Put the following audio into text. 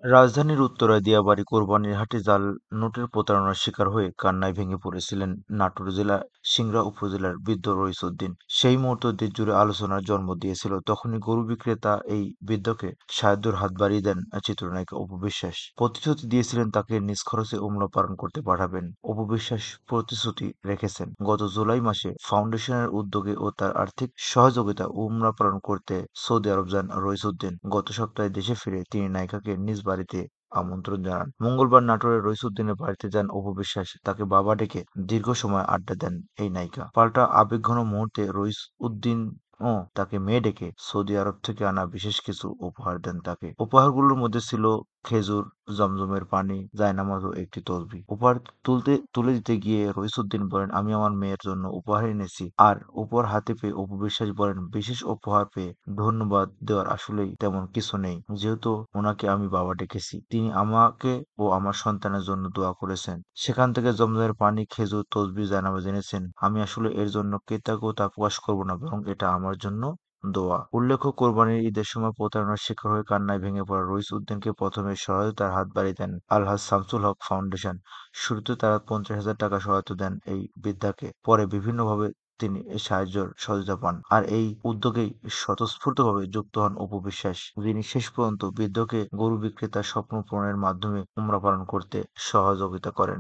রাজধানীর উত্তরায় দিয়াবাড়ি কোরবানির হাটে জাল নোটের প্রতারণার শিকার হয়ে কান্নায় ভেঙে পড়েছিলেন নাটোর জেলা সিংড়া উপজেলার বৃদ্ধ রইছ উদ্দিন। সেই মুহূর্ত দেশজুড়ে আলোচনার জন্ম দিয়েছিল। তখনই গরু বিক্রেতা এই বৃদ্ধকে সাহায্যের হাত বাড়িয়ে দেন চিত্রনায়িকা অপু বিশ্বাস। প্রতিশ্রুতি দিয়েছিলেন তাকে নিজ খরচে উমরা পালন করতে পাঠাবেন। অপু বিশ্বাস প্রতিশ্রুতি রেখেছেন। গত জুলাই মাসে ফাউন্ডেশনের উদ্যোগে ও তার আর্থিক সহযোগিতা উমরা পালন করতে সৌদি আরব যান রইছ উদ্দিন। গত সপ্তাহে দেশে ফিরে তিনি নায়িকাকে নিজ বাড়িতে আমন্ত্রণ জানান। মঙ্গলবার নাটোরের রইছউদ্দিনের বাড়িতে যান অপু বিশ্বাস। তাকে বাবা ডেকে দীর্ঘ সময় আড্ডা দেন এই নায়িকা। পাল্টা আবেগঘন মুহূর্তে রইছ উদ্দিনও তাকে মেয়ে ডেকে সৌদি আরব থেকে আনা বিশেষ কিছু উপহার দেন তাকে। উপহারগুলোর মধ্যে ছিল খেজুর, জমজমের পানি, জায়নামাজ ও একটি তসবিহ। উপহার তুলে দিতে গিয়ে রইছউদ্দিন বলেন, আমি আমার মেয়ের জন্য উপহার এনেছি। আর উপহার হাতে পেয়ে অপু বিশ্বাস বলেন, বিশেষ উপহার পেয়ে ধন্যবাদ দেওয়ার আসলেই তেমন কিছু নেই। যেহেতু ওনাকে আমি বাবা ডেকেছি, তিনি আমাকে ও আমার সন্তানের জন্য দোয়া করেছেন। সেখান থেকে জমজমের পানি, খেজুর, তসবিহ, জায়নামাজ এনেছেন। আমি আসলে এর জন্য কৃতজ্ঞতা প্রকাশ করব না, বরং এটা আমার জন্য দোয়া। উল্লেখ্য, কোরবানির ঈদের সময় প্রতারণার শিকার হয়ে কান্নায় ভেঙে পড়া রইছ উদ্দিনকে প্রথমে সহায়তার হাত বাড়িয়ে দেন আলহাজ শামসুল হক ফাউন্ডেশন। শুরুতে তারা ৫০,০০০ টাকা সহায়তা দেন এই বৃদ্ধাকে। পরে বিভিন্নভাবে তিনি এই সাহায্যের সহযোগিতা পান। আর এই উদ্যোগেই স্বতঃস্ফূর্তভাবে যুক্ত হন অপু বিশ্বাস, যিনি শেষ পর্যন্ত বৃদ্ধকে গরু বিক্রেতার স্বপ্ন পূরণের মাধ্যমে উমরা পালন করতে সহযোগিতা করেন।